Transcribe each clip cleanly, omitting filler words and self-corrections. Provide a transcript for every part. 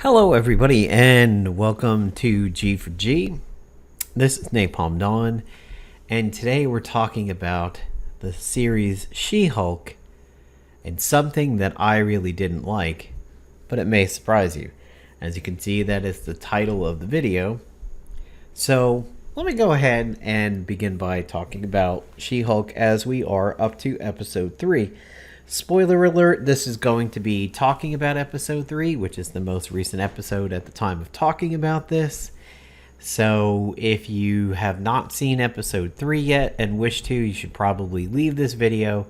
Hello, everybody, and welcome to G for G. This is Napalm Dawn, and today we're talking about the series She-Hulk and something that I really didn't like, but it may surprise you. As you can see, that is the title of the video. So let me go ahead and begin by talking about She-Hulk as we are up to episode 3. Spoiler alert, this is going to be talking about episode 3, which is the most recent episode at the time of talking about this. So if you have not seen episode 3 yet and wish to, you should probably leave this video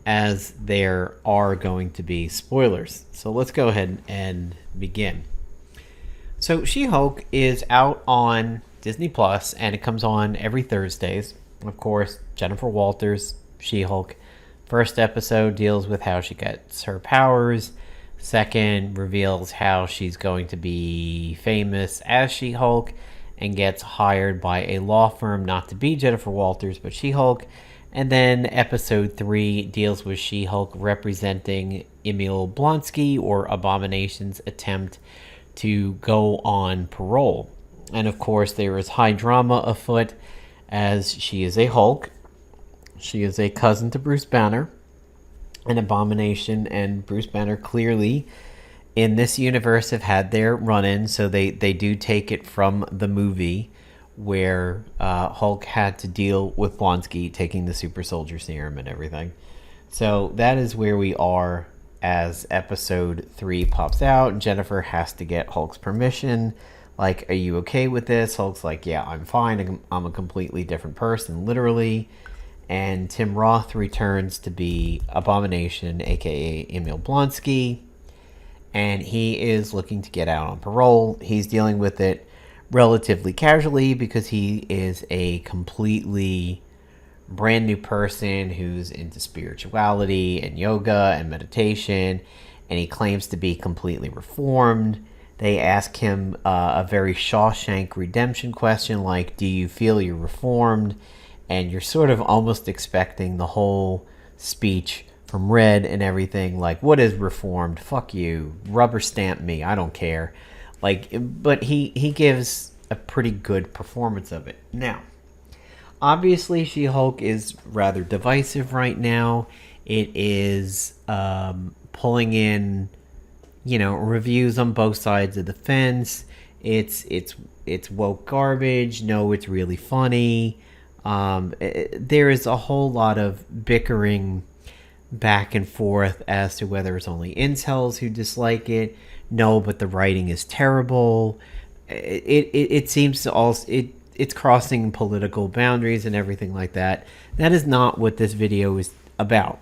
as there are going to be spoilers. So let's go ahead and begin. So She-Hulk is out on Disney Plus and it comes on every Thursdays. Of course, Jennifer Walters, She-Hulk. First episode deals with how she gets her powers. Second reveals how she's going to be famous as She-Hulk and gets hired by a law firm not to be Jennifer Walters but She-Hulk. And then episode 3 deals with She-Hulk representing Emil Blonsky, or Abomination's attempt to go on parole. And of course there is high drama afoot as she is a Hulk. She is a cousin to Bruce Banner, an Abomination, and Bruce Banner clearly in this universe have had their run-in, so they do take it from the movie where Hulk had to deal with Blonsky taking the super soldier serum and everything. So that is where we are as episode 3 pops out. Jennifer has to get Hulk's permission. Like, are you okay with this? Hulk's like, yeah, I'm fine. I'm a completely different person, literally. And Tim Roth returns to be Abomination, aka Emil Blonsky, and he is looking to get out on parole. He's dealing with it relatively casually because he is a completely brand new person who's into spirituality and yoga and meditation, and he claims to be completely reformed. They ask him a very Shawshank Redemption question like, do you feel you're reformed? And you're sort of almost expecting the whole speech from Red and everything, like, what is reformed? Fuck you. Rubber stamp me. I don't care. Like, but he gives a pretty good performance of it. Now, obviously, She-Hulk is rather divisive right now. It is pulling in, reviews on both sides of the fence. It's woke garbage. No, it's really funny. There is a whole lot of bickering back and forth as to whether it's only incels who dislike it. No, but the writing is terrible. It seems to also it's crossing political boundaries and everything like that. That is not what this video is about.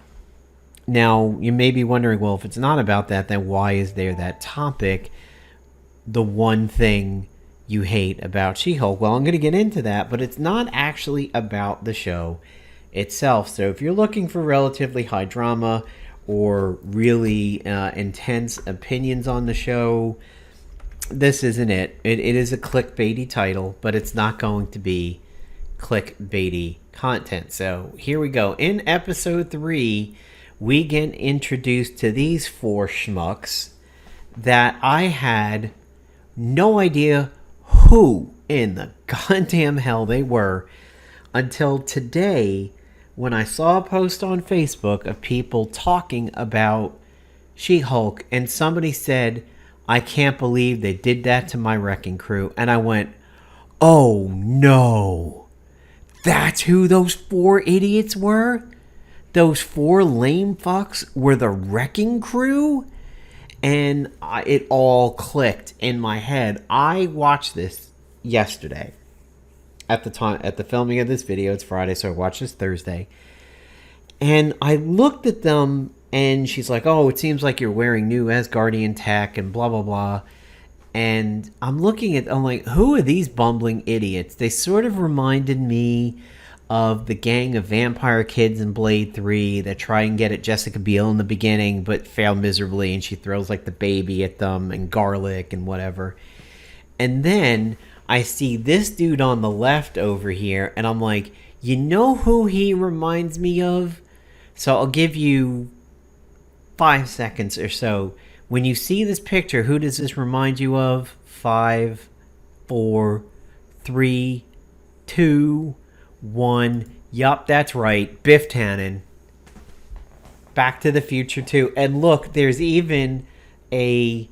Now, you may be wondering, well, if it's not about that, then why is there that topic? The one thing you hate about She-Hulk. Well, I'm going to get into that, but it's not actually about the show itself. So if you're looking for relatively high drama or really intense opinions on the show, this isn't it. It is a clickbaity title, but it's not going to be clickbaity content. So here we go. In episode 3, we get introduced to these 4 schmucks that I had no idea who in the goddamn hell they were until today when I saw a post on Facebook of people talking about She-Hulk, and somebody said, I can't believe they did that to my Wrecking Crew. And I went, oh no, that's who those 4 idiots were? Those 4 lame fucks were the Wrecking Crew? And it all clicked in my head. I watched this yesterday at the filming of this video. It's Friday, so I watched this Thursday. And I looked at them, and she's like, oh, it seems like you're wearing new Asgardian tech and blah, blah, blah. And I'm like, who are these bumbling idiots? They sort of reminded me of the gang of vampire kids in Blade 3 that try and get at Jessica Biel in the beginning but fail miserably, and she throws like the baby at them and garlic and whatever. And then I see this dude on the left over here, and I'm like, you know who he reminds me of? So I'll give you 5 seconds or so When you see this picture, who does this remind you of? 5, 4, 3, 2, 1. Yup, that's right. Biff Tannen. Back to the Future 2. And look, there's even a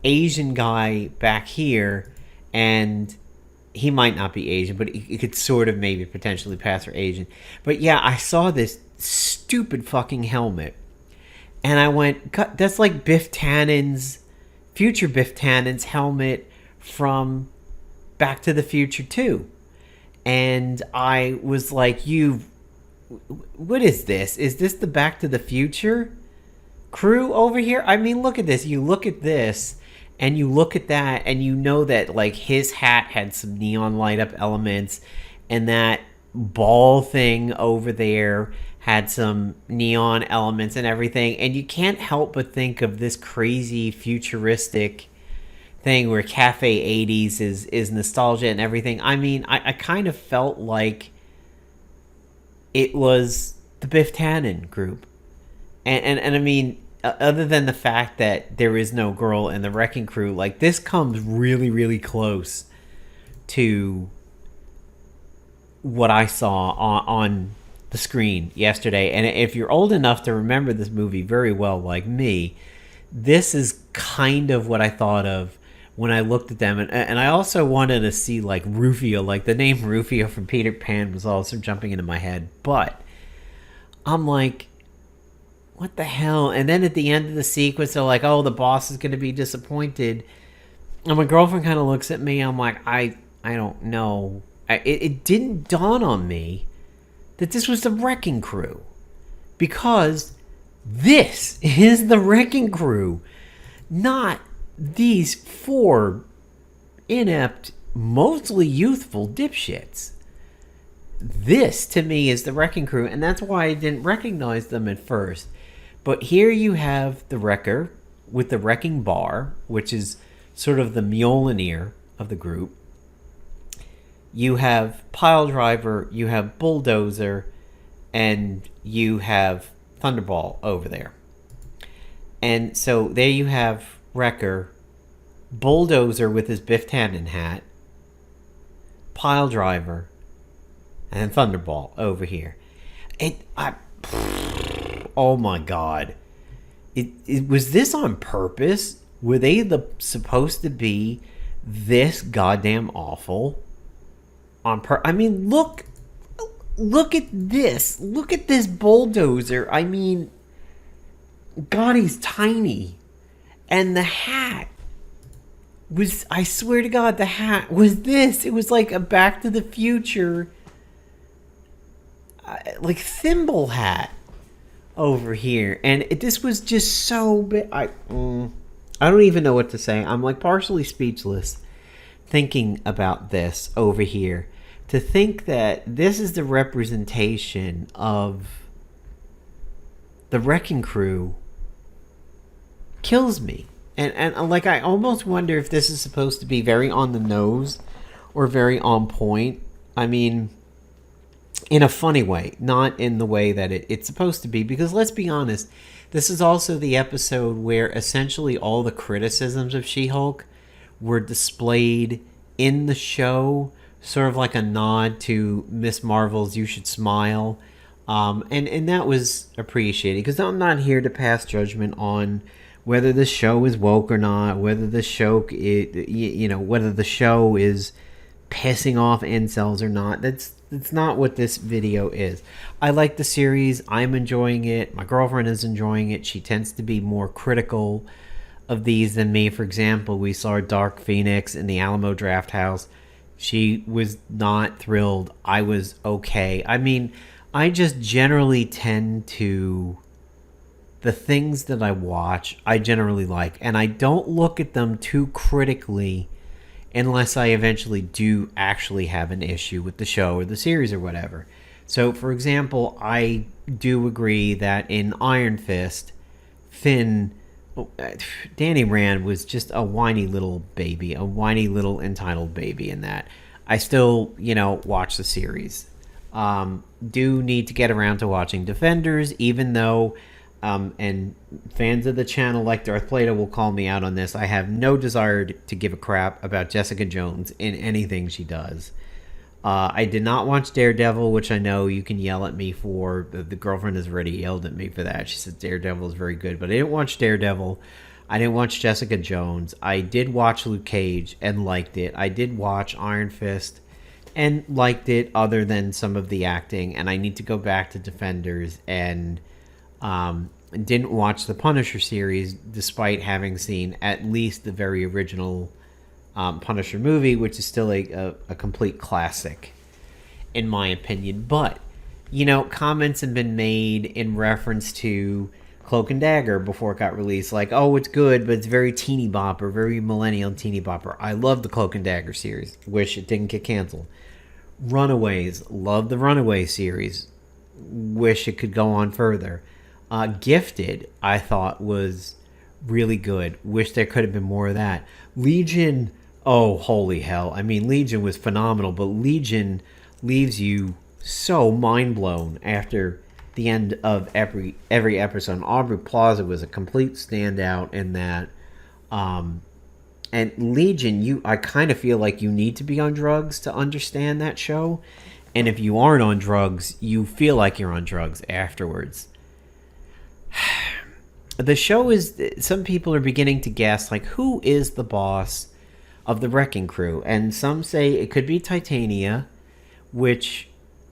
Asian guy back here, and he might not be Asian, but he could sort of maybe potentially pass for Asian. But yeah, I saw this stupid fucking helmet, and I went, God, that's like future Biff Tannen's helmet from Back to the Future 2. And I was like, what is this? Is this the Back to the Future crew over here? I mean, look at this. You look at this, and you look at that, and you know that, like, his hat had some neon light up elements, and that ball thing over there had some neon elements and everything. And you can't help but think of this crazy futuristic thing where Cafe 80s is nostalgia and everything. I mean, I kind of felt like it was the Biff Tannen group. And I mean, other than the fact that there is no girl in the Wrecking Crew, like, this comes really, really close to what I saw on the screen yesterday. And if you're old enough to remember this movie very well, like me, this is kind of what I thought of when I looked at them. And I also wanted to see, like, Rufio. Like, the name Rufio from Peter Pan was also jumping into my head. But I'm like, what the hell? And then at the end of the sequence, they're like, oh, the boss is going to be disappointed. And my girlfriend kind of looks at me. I'm like, I don't know. It didn't dawn on me that this was the Wrecking Crew, because this is the Wrecking Crew, not these 4 inept, mostly youthful dipshits. This, to me, is the Wrecking Crew, and that's why I didn't recognize them at first. But here you have the Wrecker with the Wrecking Bar, which is sort of the Mjolnir of the group. You have Pile Driver, you have Bulldozer, and you have Thunderball over there. And so there you have Wrecker, Bulldozer with his Biff Tannen hat, Pile Driver, and Thunderball over here. Oh my God. Was this on purpose? Were they supposed to be this goddamn awful? I mean, look at this. Look at this Bulldozer. I mean, God, he's tiny. And the hat was, I swear to God, the hat was this. It was like a Back to the Future, like, thimble hat over here. And this was just so big. I don't even know what to say. I'm, like, partially speechless thinking about this over here. To think that this is the representation of the Wrecking Crew kills me. And like, I almost wonder if this is supposed to be very on the nose or very on point. I mean, in a funny way, not in the way that it's supposed to be. Because let's be honest, this is also the episode where essentially all the criticisms of She-Hulk were displayed in the show, sort of like a nod to Miss Marvel's You Should Smile. And that was appreciated, because I'm not here to pass judgment on whether the show is woke or not, whether the show whether the show is pissing off incels or not. That's not what this video is. I like the series. I'm enjoying it. My girlfriend is enjoying it. She tends to be more critical of these than me. For example, we saw Dark Phoenix in the Alamo Drafthouse. She was not thrilled. I was okay. I mean, I just generally tend to... the things that I watch, I generally like. And I don't look at them too critically unless I eventually do actually have an issue with the show or the series or whatever. So, for example, I do agree that in Iron Fist, Danny Rand was just a whiny little baby, a whiny little entitled baby in that. I still, watch the series. Do need to get around to watching Defenders, even though and fans of the channel like Darth Plato will call me out on this. I have no desire to give a crap about Jessica Jones in anything she does. I did not watch Daredevil, which I know you can yell at me for. The girlfriend has already yelled at me for that. She said Daredevil is very good, but I didn't watch Daredevil. I didn't watch Jessica Jones. I did watch Luke Cage and liked it. I did watch Iron Fist and liked it, other than some of the acting. And I need to go back to Defenders, and didn't watch the Punisher series, despite having seen at least the very original Punisher movie, which is still a complete classic, in my opinion. But, comments have been made in reference to Cloak and Dagger before it got released. Like, oh, it's good, but it's very teeny bopper, very millennial teeny bopper. I love the Cloak and Dagger series. Wish it didn't get canceled. Runaways. Love the Runaways series. Wish it could go on further. Gifted, I thought, was really good. Wish there could have been more of that. Legion, oh, holy hell. I mean, Legion was phenomenal, but Legion leaves you so mind blown after the end of every episode. Aubrey Plaza was a complete standout in that. And Legion, I kind of feel like you need to be on drugs to understand that show. And if you aren't on drugs, you feel like you're on drugs afterwards. The show is, some people are beginning to guess, like, who is the boss of the Wrecking Crew? And some say it could be Titania, which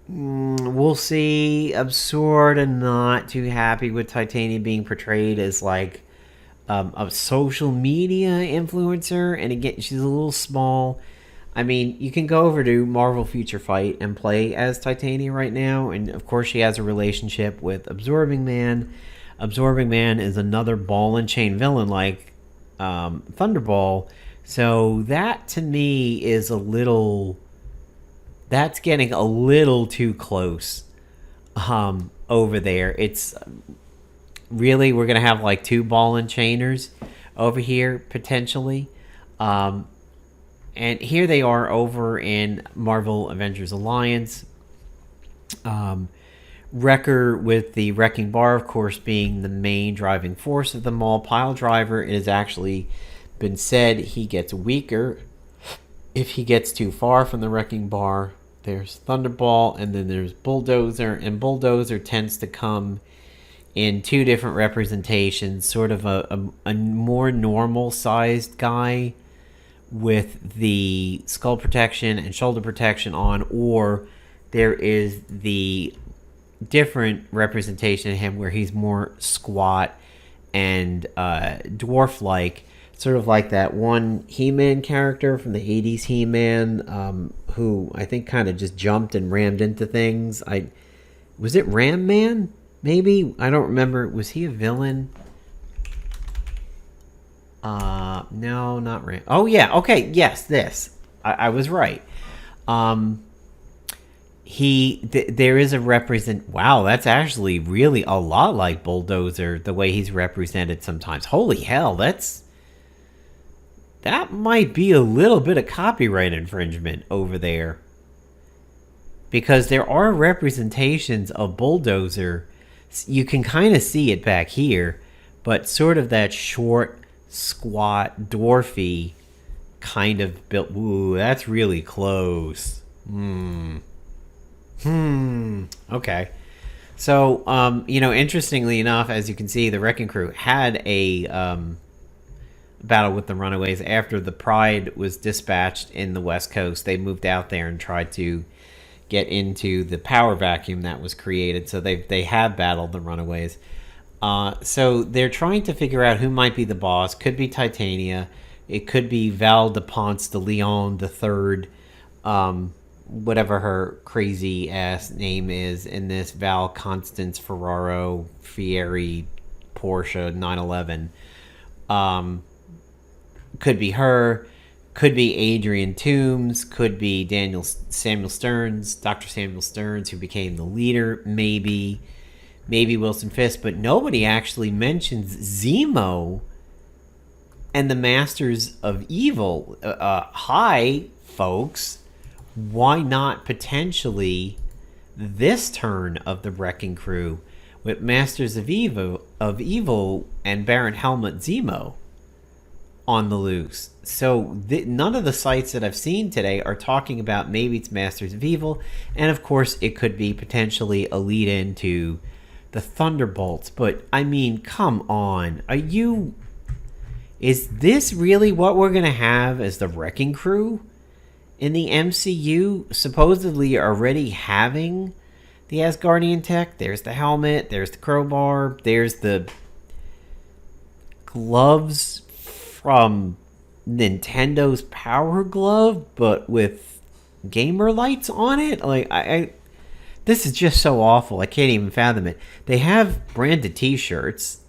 we'll see. I'm sort of not too happy with Titania being portrayed as, like, a social media influencer. And again, she's a little small. I mean, you can go over to Marvel Future Fight and play as Titania right now. And, of course, she has a relationship with Absorbing Man. Absorbing Man is another ball and chain villain like Thunderball. So that, to me, is that's getting a little too close over there. It's really, we're going to have like two ball and chainers over here, potentially. And here they are over in Marvel Avengers Alliance. Wrecker with the Wrecking Bar, of course, being the main driving force of them all. Pile Driver, it has actually been said he gets weaker if he gets too far from the Wrecking Bar. There's Thunderball, and then there's Bulldozer, and Bulldozer tends to come in two different representations, sort of a more normal-sized guy with the skull protection and shoulder protection on, or there is the different representation of him where he's more squat and dwarf-like, sort of like that one He-Man character from the 80s He-Man, who I think kind of just jumped and rammed into things. Was it Ram Man? Maybe? I don't remember. Was he a villain? No, not Ram. Oh, yeah. Okay. Yes, this. I was right. There is a wow, that's actually really a lot like Bulldozer, the way he's represented sometimes. Holy hell, that might be a little bit of copyright infringement over there. Because there are representations of Bulldozer. You can kind of see it back here, but sort of that short, squat, dwarfy kind of built. Ooh, that's really close. Okay. So, interestingly enough, as you can see, the Wrecking Crew had a battle with the Runaways after the Pride was dispatched in the West Coast. They moved out there and tried to get into the power vacuum that was created. So they have battled the Runaways. So they're trying to figure out who might be the boss. Could be Titania. It could be Val de Ponce de Leon III. Whatever her crazy ass name is in this, Val Constance Ferraro Fieri Porsche 911. Could be her. Could be Adrian Toomes. Could be Samuel Stearns, Dr. Samuel Stearns, who became the leader. Maybe Wilson Fisk, but nobody actually mentions Zemo and the Masters of Evil. Hi, folks. Why not potentially this turn of the Wrecking Crew? with Masters of Evil and Baron Helmut Zemo on the loose. So none of the sites that I've seen today are talking about maybe it's Masters of Evil, and of course it could be potentially a lead into the Thunderbolts. But I mean, come on, is this really what we're gonna have as the Wrecking Crew in the MCU? Supposedly already having the Asgardian tech. There's the helmet, there's the crowbar, there's the gloves from Nintendo's Power Glove, but with gamer lights on it. Like, I this is just so awful. I can't even fathom it. They have branded T-shirts,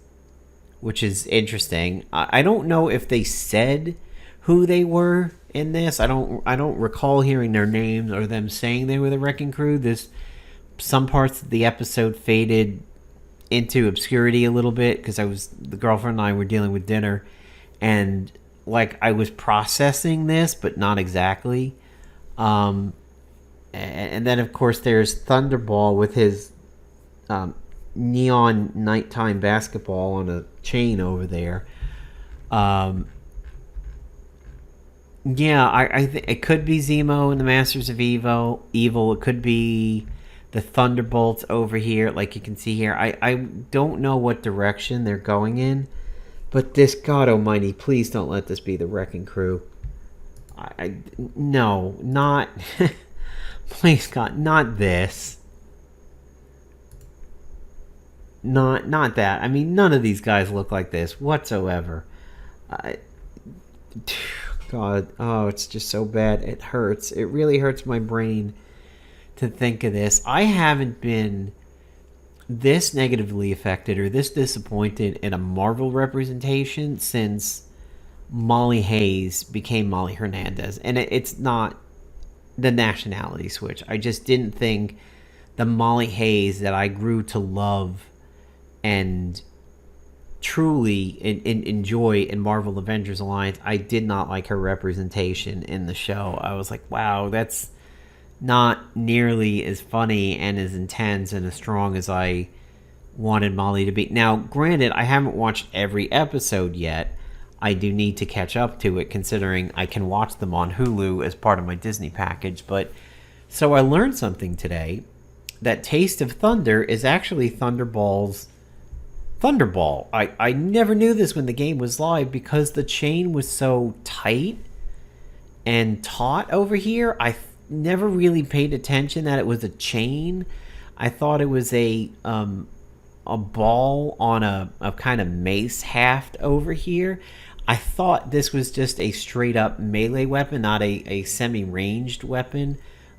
which is interesting. I don't know if they said who they were in this. I don't recall hearing their names or them saying they were the Wrecking Crew. Some parts of the episode faded into obscurity a little bit because the girlfriend and I were dealing with dinner, and like I was processing this, but not exactly. And then of course there's Thunderball with his neon nighttime basketball on a chain over there. Yeah, I think it could be Zemo in the Masters of Evil. It could be the Thunderbolts over here, like you can see here. I don't know what direction they're going in, but this, God Almighty, please don't let this be the Wrecking Crew. No, not. Please God, not this. Not that. I mean, none of these guys look like this whatsoever. God, oh, it's just so bad. It hurts. It really hurts my brain to think of this. I haven't been this negatively affected or this disappointed in a Marvel representation since Molly Hayes became Molly Hernandez. And it's not the nationality switch. I just didn't think the Molly Hayes that I grew to love and truly enjoy in Marvel Avengers Alliance, I did not like her representation in the show. I was like, wow, that's not nearly as funny and as intense and as strong as I wanted Molly to be. Now, granted, I haven't watched every episode yet. I do need to catch up to it, considering I can watch them on Hulu as part of my Disney package. But so I learned something today, that Taste of Thunder is actually Thunderball's Thunderball. I never knew this when the game was live because the chain was so tight and taut over here. I never really paid attention that it was a chain. I thought it was a ball on a kind of mace haft over here. I thought this was just a straight up melee weapon, not a semi-ranged weapon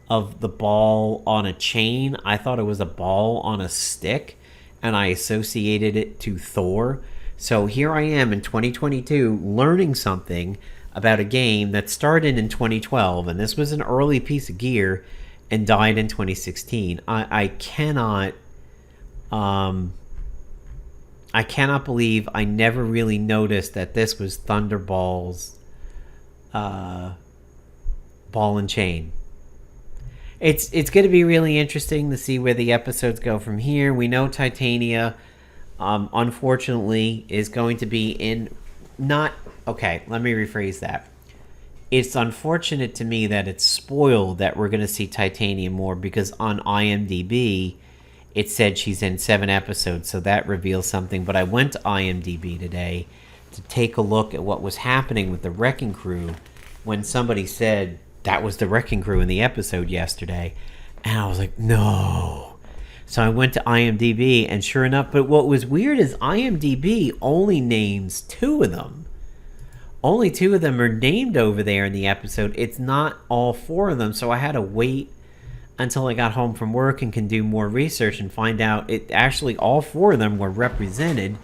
of the ball on a chain. I thought it was a ball on a stick, and I associated it to Thor. So here I am in 2022 learning something about a game that started in 2012, and this was an early piece of gear and died in 2016. I cannot believe I never really noticed that this was Thunderball's ball and chain. It's going to be really interesting to see where the episodes go from here. We know Titania, unfortunately, is going to be in not... Okay, let me rephrase that. It's unfortunate to me that it's spoiled that we're going to see Titania more, because on IMDb, it said she's in 7 episodes, so that reveals something. But I went to IMDb today to take a look at what was happening with the Wrecking Crew when somebody said that was the Wrecking Crew in the episode yesterday. And I was like, no. So I went to IMDb, and sure enough, but what was weird is IMDb only names 2 of them. Only 2 of them are named over there in the episode. It's not all 4 of them, so I had to wait until I got home from work and can do more research and find out it actually all 4 of them were represented,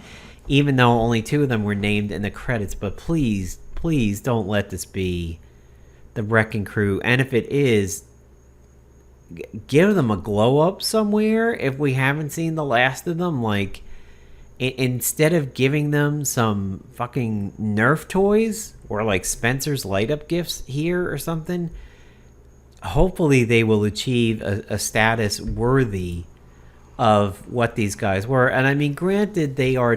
even though only 2 of them were named in the credits. But please, please don't let this be the Wrecking Crew. And if it is, give them a glow up somewhere if we haven't seen the last of them. Like, instead of giving them some fucking Nerf toys or like Spencer's light up gifts here or something, hopefully they will achieve a status worthy of what these guys were. And I mean, granted, they are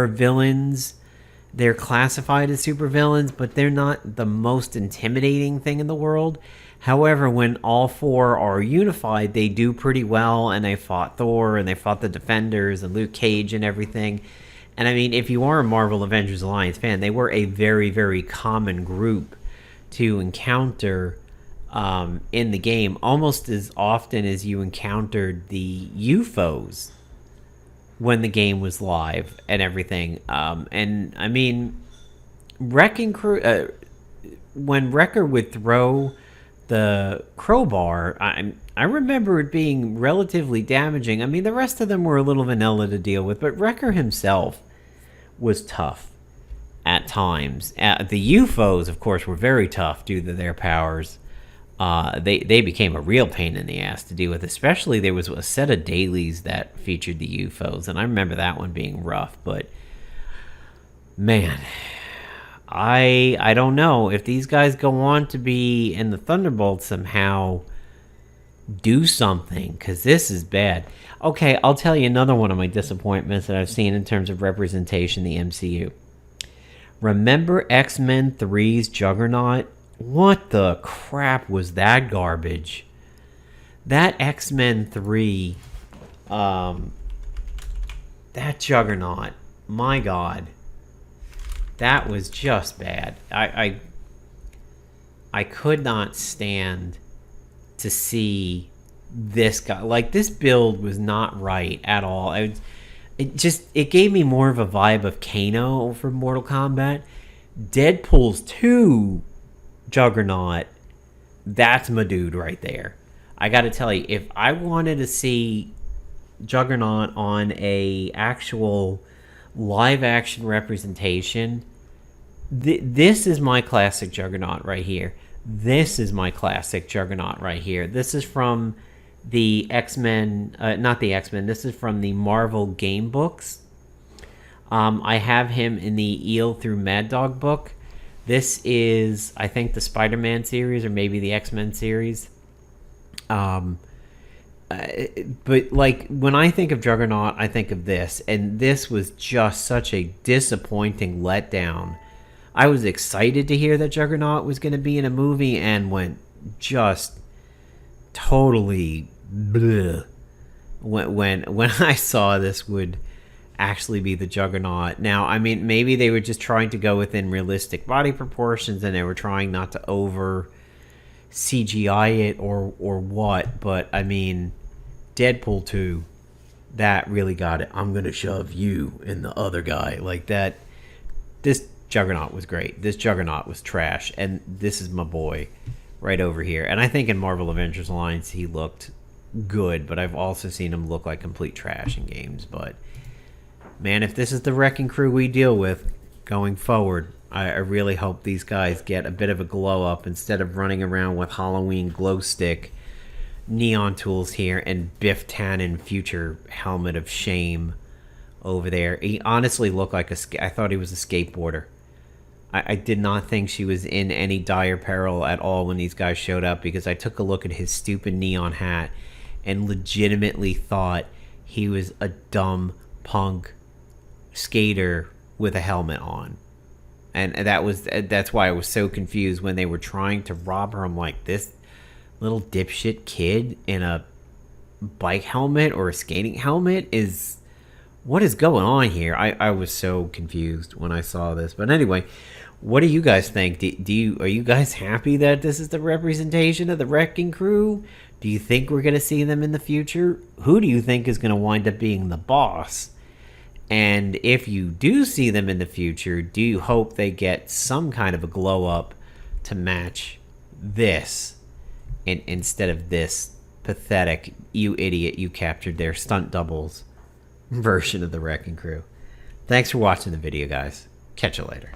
villains. They're classified as supervillains, but they're not the most intimidating thing in the world. However, when all four are unified, they do pretty well, and they fought Thor, and they fought the Defenders, and Luke Cage, and everything. And I mean, if you are a Marvel Avengers Alliance fan, they were a very, very common group to encounter in the game, almost as often as you encountered the UFOs when the game was live and everything. And I mean, Wrecking Crew, when Wrecker would throw the crowbar, I remember it being relatively damaging. I mean, the rest of them were a little vanilla to deal with, but Wrecker himself was tough at times. The UFOs, of course, were very tough due to their powers. They became a real pain in the ass to deal with, especially there was a set of dailies that featured the UFOs, and I remember that one being rough. But man, I don't know if these guys go on to be in the Thunderbolts somehow, do something, because this is bad. Okay, I'll tell you another one of my disappointments that I've seen in terms of representation in the MCU. Remember X-Men 3's Juggernaut? What the crap was that garbage? That X-Men 3, that Juggernaut, my God, that was just bad. I could not stand to see this guy. Like, this build was not right at all. It gave me more of a vibe of Kano from Mortal Kombat. Deadpool's 2 Juggernaut, that's my dude right there. I gotta tell you, if I wanted to see Juggernaut on a actual live action representation, this is my classic Juggernaut right here. This is my classic Juggernaut right here. This is from the X-Men, not the X-Men, this is from the Marvel game books. I have him in the Eel through Mad Dog book. This is, I think, the Spider-Man series, or maybe the X-Men series. But like, when I think of Juggernaut, I think of this, and this was just such a disappointing letdown. I was excited to hear that Juggernaut was going to be in a movie, and went just totally bleh when I saw this would actually be the Juggernaut. Now, I mean, maybe they were just trying to go within realistic body proportions, and they were trying not to over CGI it or what, but I mean, Deadpool 2, that really got it. I'm gonna shove you in the other guy like that. This Juggernaut was great. This Juggernaut was trash, and this is my boy right over here. And I think in Marvel Avengers Alliance he looked good, but I've also seen him look like complete trash in games. But man, if this is the Wrecking Crew we deal with going forward, I really hope these guys get a bit of a glow up instead of running around with Halloween glow stick neon tools here and Biff Tannen future helmet of shame over there. He honestly looked like I thought he was a skateboarder. I did not think she was in any dire peril at all when these guys showed up, because I took a look at his stupid neon hat and legitimately thought he was a dumb punk skater with a helmet on. And that's why I was so confused when they were trying to rob her. I'm like, this little dipshit kid in a bike helmet or a skating helmet is... what is going on here? I was so confused when I saw this. But anyway, what do you guys think? Are you guys happy that this is the representation of the Wrecking Crew? Do you think we're going to see them in the future? Who do you think is going to wind up being the boss? And if you do see them in the future, do you hope they get some kind of a glow up to match this instead of this pathetic, you idiot, you captured their stunt doubles version of the Wrecking Crew? Thanks for watching the video, guys. Catch you later.